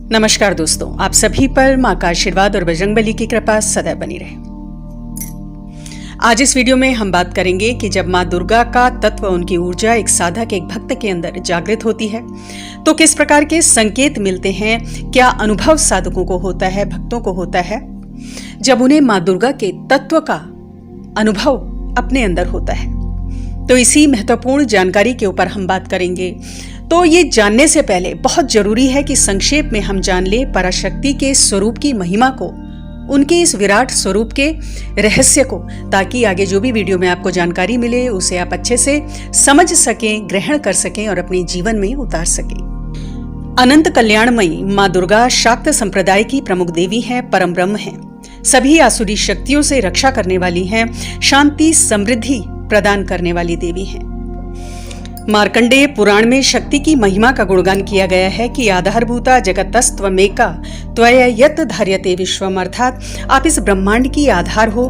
नमस्कार दोस्तों, आप सभी पर मां का आशीर्वाद और बजरंगबली की कृपा सदैव बनी रहे। आज इस वीडियो में हम बात करेंगे कि जब मां दुर्गा का तत्व, उनकी ऊर्जा एक साधक, एक भक्त के अंदर जागृत होती है तो किस प्रकार के संकेत मिलते हैं, क्या अनुभव साधकों को होता है, भक्तों को होता है जब उन्हें मां दुर्गा के तत्व का अनुभव अपने अंदर होता है। तो इसी महत्वपूर्ण जानकारी के ऊपर हम बात करेंगे। तो ये जानने से पहले बहुत जरूरी है कि संक्षेप में हम जान ले पराशक्ति के स्वरूप की महिमा को, उनके इस विराट स्वरूप के रहस्य को, ताकि आगे जो भी वीडियो में आपको जानकारी मिले उसे आप अच्छे से समझ सकें, ग्रहण कर सकें और अपने जीवन में उतार सकें। अनंत कल्याणमयी मां दुर्गा शाक्त संप्रदाय की प्रमुख देवी हैं, परम ब्रह्म हैं, सभी आसुरी शक्तियों से रक्षा करने वाली हैं, शांति समृद्धि प्रदान करने वाली देवी हैं। मार्कंडेय पुराण में शक्ति की महिमा का गुणगान किया गया है कि आधारभूता जगतस्त्वमेका त्वया यत् धार्यते विश्वम, अर्थात आप इस ब्रह्मांड की आधार हो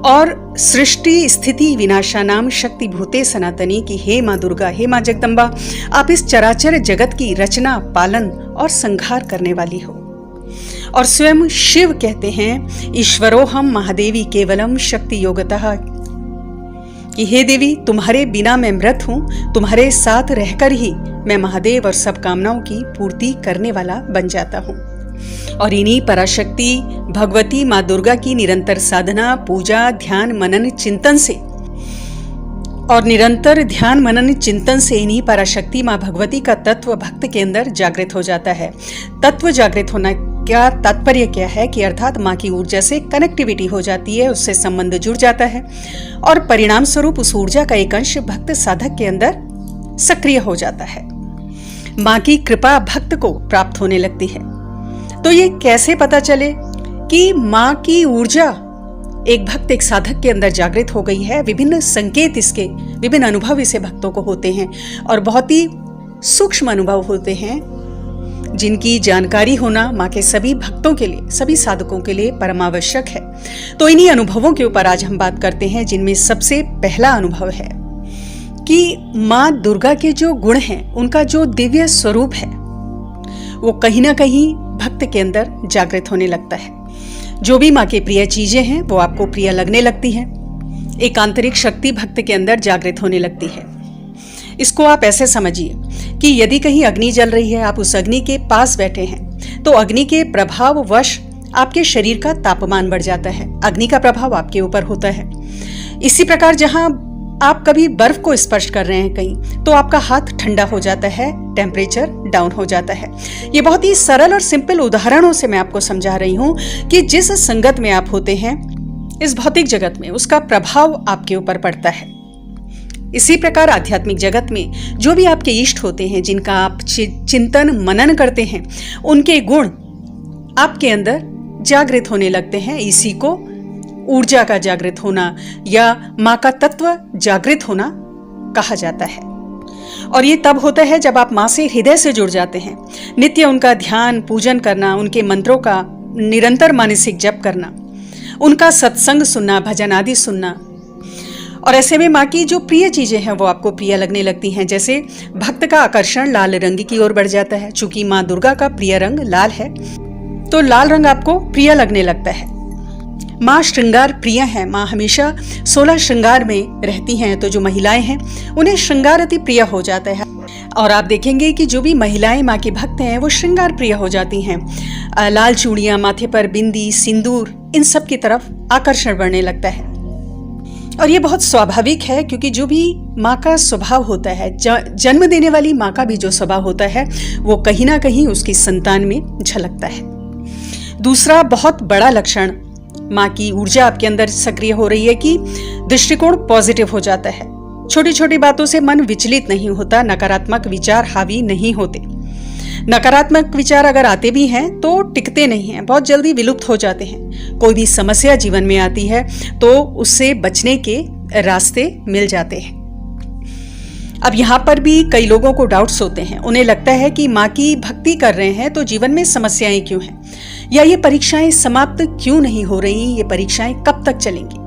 और सृष्टि स्थिति विनाशानाम शक्ति भूते सनातनी की हे मां दुर्गा, हे मां जगदम्बा, आप इस चराचर जगत की रचना, पालन और संहार करने वाली हो। और स्वयं शिव कहते हैं, ईश्वरोहम महादेवी केवलम शक्ति योगतः, कि हे देवी, तुम्हारे बिना मैं मृत हूं, तुम्हारे साथ रहकर ही मैं महादेव और सब कामनाओं की पूर्ति करने वाला बन जाता हूं। और इन्हीं पराशक्ति भगवती मां दुर्गा की निरंतर साधना, पूजा, ध्यान, मनन, चिंतन से इन्हीं पराशक्ति मां भगवती का तत्व भक्त के अंदर जागृत हो जाता है। तत्व जागृत होना क्या तात्पर्य क्या है कि अर्थात मां की ऊर्जा से कनेक्टिविटी हो जाती है, उससे संबंध जुड़ जाता है और परिणाम स्वरूप उस ऊर्जा का एक अंश भक्त साधक के अंदर सक्रिय हो जाता है। मां की कृपा भक्त को प्राप्त होने लगती है। तो ये कैसे पता चले कि मां की ऊर्जा एक भक्त, एक साधक के अंदर जागृत हो गई है? विभिन्न संकेत, इसके विभिन्न अनुभव इसे भक्तों को होते हैं और बहुत ही सूक्ष्म अनुभव होते हैं, जिनकी जानकारी होना मां के सभी भक्तों के लिए, सभी साधकों के लिए परमावश्यक है। तो इन्हीं अनुभवों के ऊपर आज हम बात करते हैं, जिनमें सबसे पहला अनुभव है कि मां दुर्गा के जो गुण हैं, उनका जो दिव्य स्वरूप है, वो कहीं ना कहीं भक्त के अंदर जागृत होने लगता है। जो भी मां की प्रिय चीजें हैं वो आपको प्रिय लगने लगती हैं। एक आंतरिक शक्ति भक्त के अंदर जागृत होने लगती है। इसको आप ऐसे समझिए कि यदि कहीं अग्नि जल रही है, आप उस अग्नि के पास बैठे हैं, तो अग्नि के प्रभाव वश आपके शरीर का तापमान बढ़ जाता है, अग्नि का प्रभाव आपके ऊपर होता है। इसी प्रकार जहां आप कभी बर्फ को स्पर्श कर रहे हैं कहीं, तो आपका हाथ ठंडा हो जाता है, टेम्परेचर डाउन हो जाता है। ये बहुत ही सरल और सिंपल उदाहरणों से मैं आपको समझा रही हूं कि जिस संगत में आप होते हैं इस भौतिक जगत में, उसका प्रभाव आपके ऊपर पड़ता है। इसी प्रकार आध्यात्मिक जगत में जो भी आपके इष्ट होते हैं, जिनका आप चिंतन मनन करते हैं, उनके गुण आपके अंदर जागृत होने लगते हैं। इसी को ऊर्जा का जागृत होना या मां का तत्व जागृत होना कहा जाता है। और ये तब होता है जब आप मां से हृदय से जुड़ जाते हैं। नित्य उनका ध्यान, पूजन करना, उनके मंत्रों का निरंतर मानसिक जप करना, उनका सत्संग सुनना, भजन आदि सुनना, और ऐसे में मां की जो प्रिय चीजें हैं वो आपको प्रिय लगने लगती हैं। जैसे भक्त का आकर्षण लाल रंग की ओर बढ़ जाता है। चूंकि मां दुर्गा का प्रिय रंग लाल है, तो लाल रंग आपको प्रिय लगने लगता है। मां श्रृंगार प्रिय है, मां हमेशा 16 श्रृंगार में रहती हैं, तो जो महिलाएं हैं उन्हें श्रृंगार अति प्रिय हो जाता है। और आप देखेंगे कि जो भी महिलाएं मां की भक्त हैं वो श्रृंगार प्रिय हो जाती हैं। लाल चूड़ियां, माथे पर बिंदी, सिंदूर, इन सब की तरफ आकर्षण बढ़ने लगता है। और ये बहुत स्वाभाविक है, क्योंकि जो भी माँ का स्वभाव होता है, जन्म देने वाली माँ का भी जो स्वभाव होता है, वो कहीं ना कहीं उसकी संतान में झलकता है। दूसरा बहुत बड़ा लक्षण माँ की ऊर्जा आपके अंदर सक्रिय हो रही है कि दृष्टिकोण पॉजिटिव हो जाता है। छोटी छोटी बातों से मन विचलित नहीं होता, नकारात्मक विचार हावी नहीं होते। नकारात्मक विचार अगर आते भी हैं तो टिकते नहीं हैं, बहुत जल्दी विलुप्त हो जाते हैं। कोई भी समस्या जीवन में आती है तो उससे बचने के रास्ते मिल जाते हैं। अब यहाँ पर भी कई लोगों को डाउट्स होते हैं। उन्हें लगता है कि माँ की भक्ति कर रहे हैं तो जीवन में समस्याएं क्यों हैं, या ये परीक्षाएं समाप्त क्यों नहीं हो रही, ये परीक्षाएं कब तक चलेंगी।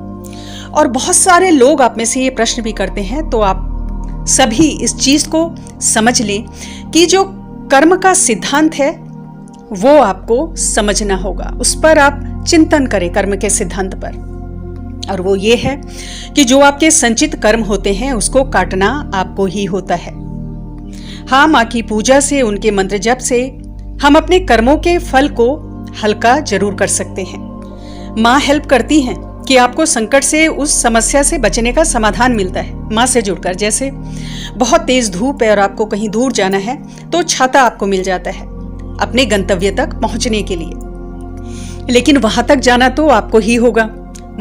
और बहुत सारे लोग आप में से ये प्रश्न भी करते हैं। तो आप सभी इस चीज को समझ लें कि जो कर्म का सिद्धांत है वो आपको समझना होगा। उस पर आप चिंतन करें कर्म के सिद्धांत पर, और वो ये है कि जो आपके संचित कर्म होते हैं उसको काटना आपको ही होता है। हाँ, माँ की पूजा से, उनके मंत्र जप से हम अपने कर्मों के फल को हल्का जरूर कर सकते हैं। माँ हेल्प करती हैं कि आपको संकट से, उस समस्या से बचने का समाधान मिलता है माँ से जुड़कर। जैसे बहुत तेज धूप है और आपको कहीं दूर जाना है तो छाता आपको मिल जाता है अपने गंतव्य तक पहुंचने के लिए, लेकिन वहां तक जाना तो आपको ही होगा,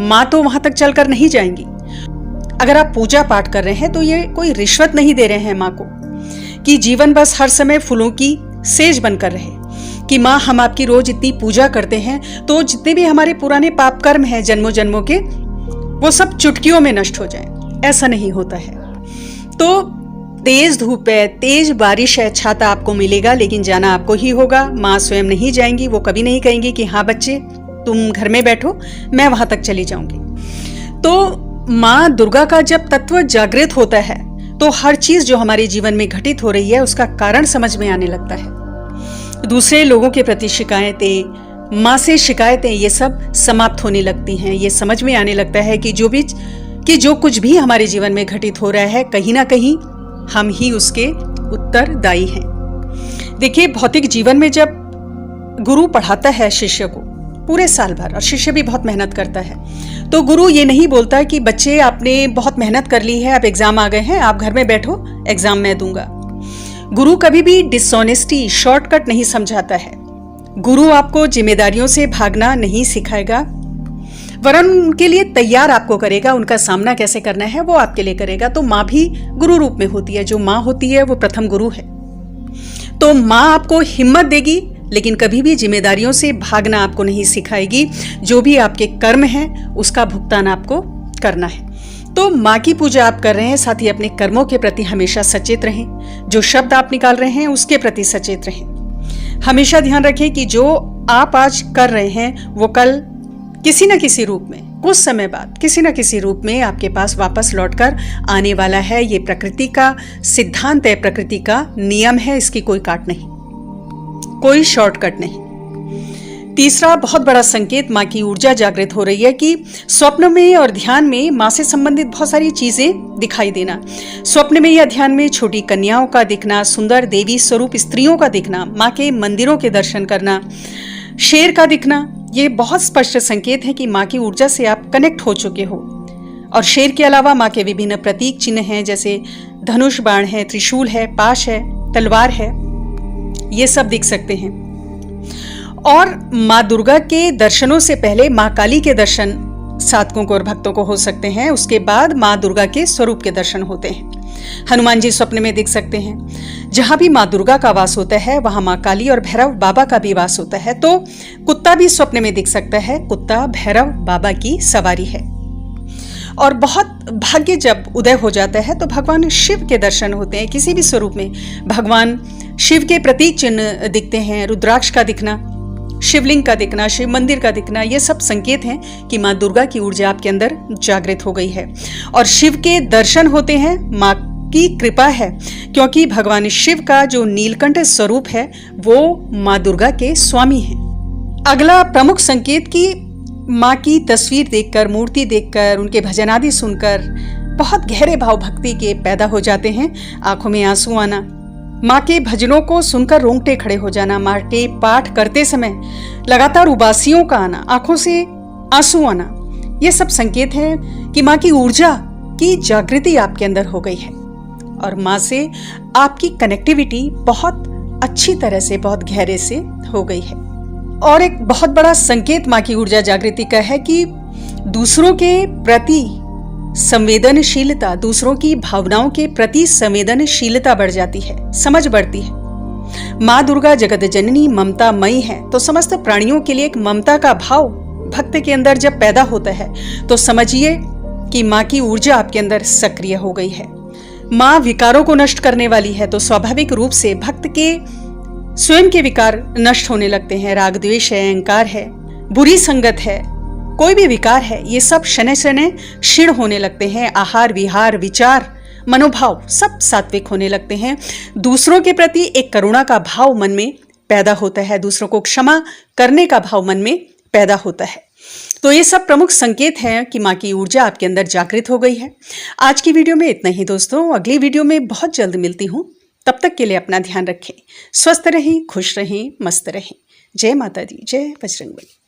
माँ तो वहां तक चलकर नहीं जाएंगी। अगर आप पूजा पाठ कर रहे हैं तो ये कोई रिश्वत नहीं दे रहे हैं माँ को कि जीवन बस हर समय फूलों की सेज बनकर रहे, कि माँ हम आपकी रोज इतनी पूजा करते हैं तो जितने भी हमारे पुराने पाप कर्म हैं जन्मों जन्मों के, वो सब चुटकियों में नष्ट हो जाएं। ऐसा नहीं होता है। तो तेज धूप है, तेज बारिश है, छाता आपको मिलेगा, लेकिन जाना आपको ही होगा। माँ स्वयं नहीं जाएंगी, वो कभी नहीं कहेंगी कि हाँ बच्चे तुम घर में बैठो, मैं वहां तक चली जाऊंगी। तो माँ दुर्गा का जब तत्व जागृत होता है तो हर चीज जो हमारे जीवन में घटित हो रही है उसका कारण समझ में आने लगता है। दूसरे लोगों के प्रति शिकायतें, माँ से शिकायतें, ये सब समाप्त होने लगती हैं। ये समझ में आने लगता है कि जो कुछ भी हमारे जीवन में घटित हो रहा है कहीं ना कहीं हम ही उसके उत्तरदायी हैं। देखिए, भौतिक जीवन में जब गुरु पढ़ाता है शिष्य को पूरे साल भर, और शिष्य भी बहुत मेहनत करता है, तो गुरु ये नहीं बोलता कि बच्चे आपने बहुत मेहनत कर ली है, अब एग्जाम आ गए हैं, आप घर में बैठो, एग्जाम मैं दूंगा। गुरु कभी भी डिसऑनेस्टी, शॉर्टकट नहीं समझाता है। गुरु आपको जिम्मेदारियों से भागना नहीं सिखाएगा, वरन उनके लिए तैयार आपको करेगा। उनका सामना कैसे करना है वो आपके लिए करेगा। तो माँ भी गुरु रूप में होती है। जो माँ होती है वो प्रथम गुरु है। तो माँ आपको हिम्मत देगी, लेकिन कभी भी जिम्मेदारियों से भागना आपको नहीं सिखाएगी। जो भी आपके कर्म हैं उसका भुगतान आपको करना है। तो माँ की पूजा आप कर रहे हैं, साथ ही अपने कर्मों के प्रति हमेशा सचेत रहें। जो शब्द आप निकाल रहे हैं उसके प्रति सचेत रहें। हमेशा ध्यान रखें कि जो आप आज कर रहे हैं वो कल किसी न किसी रूप में, कुछ समय बाद किसी न किसी रूप में आपके पास वापस लौटकर आने वाला है। ये प्रकृति का सिद्धांत है, प्रकृति का नियम है, इसकी कोई काट नहीं, कोई शॉर्टकट नहीं। तीसरा बहुत बड़ा संकेत माँ की ऊर्जा जागृत हो रही है कि स्वप्न में और ध्यान में माँ से संबंधित बहुत सारी चीजें दिखाई देना। स्वप्न में या ध्यान में छोटी कन्याओं का दिखना, सुंदर देवी स्वरूप स्त्रियों का दिखना, माँ के मंदिरों के दर्शन करना, शेर का दिखना, ये बहुत स्पष्ट संकेत है कि माँ की ऊर्जा से आप कनेक्ट हो चुके हो। और शेर के अलावा माँ के विभिन्न प्रतीक चिन्ह हैं, जैसे धनुष बाण है, त्रिशूल है, पाश है, तलवार है, ये सब दिख सकते हैं। और माँ दुर्गा के दर्शनों से पहले माँ काली के दर्शन साधकों को और भक्तों को हो सकते हैं। उसके बाद माँ दुर्गा के स्वरूप के दर्शन होते हैं। हनुमान जी स्वप्न में दिख सकते हैं। जहां भी माँ दुर्गा का वास होता है वहां माँ काली और भैरव बाबा का भी वास होता है। तो कुत्ता भी स्वप्न में दिख सकता है। कुत्ता भैरव बाबा की सवारी है। और बहुत भाग्य जब उदय हो जाता है तो भगवान शिव के दर्शन होते हैं। किसी भी स्वरूप में भगवान शिव के प्रतीक चिन्ह दिखते हैं। रुद्राक्ष का दिखना, शिवलिंग का दिखना, शिव मंदिर का दिखना, ये सब संकेत हैं कि माँ दुर्गा की ऊर्जा आपके अंदर जागृत हो गई है। और शिव के दर्शन होते हैं, माँ की कृपा है, क्योंकि भगवान शिव का जो नीलकंठ स्वरूप है वो माँ दुर्गा के स्वामी हैं। अगला प्रमुख संकेत कि माँ की तस्वीर देखकर, मूर्ति देखकर, उनके भजन आदि सुनकर बहुत गहरे भाव भक्ति के पैदा हो जाते हैं। आंखों में आंसू आना, माँ के भजनों को सुनकर रोंगटे खड़े हो जाना, माँ के पाठ करते समय लगातार उबासियों का आना, आंखों से आंसू आना, ये सब संकेत है कि माँ की ऊर्जा की जागृति आपके अंदर हो गई है और माँ से आपकी कनेक्टिविटी बहुत अच्छी तरह से, बहुत गहरे से हो गई है। और एक बहुत बड़ा संकेत माँ की ऊर्जा जागृति का है कि दूसरों के प्रति संवेदनशीलता, दूसरों की भावनाओं के प्रति संवेदनशीलता बढ़ जाती है, समझ बढ़ती है। माँ दुर्गा जगत जननी ममतामयी है, तो समस्त प्राणियों के लिए एक ममता का भाव भक्त के अंदर जब पैदा होता है तो समझिए कि माँ की ऊर्जा आपके अंदर सक्रिय हो गई है। माँ विकारों को नष्ट करने वाली है, तो स्वाभाविक रूप से भक्त के स्वयं के विकार नष्ट होने लगते हैं। राग द्वेष है, अहंकार है, बुरी संगत है, कोई भी विकार है, ये सब शनै शनै क्षीण होने लगते हैं। आहार विहार विचार मनोभाव सब सात्विक होने लगते हैं। दूसरों के प्रति एक करुणा का भाव मन में पैदा होता है, दूसरों को क्षमा करने का भाव मन में पैदा होता है। तो ये सब प्रमुख संकेत हैं कि माँ की ऊर्जा आपके अंदर जागृत हो गई है। आज की वीडियो में इतना ही दोस्तों, अगली वीडियो में बहुत जल्द मिलती हूँ। तब तक के लिए अपना ध्यान रखें, स्वस्थ रहें, खुश रहें, मस्त रहें। जय माता दी, जय बजरंगबली।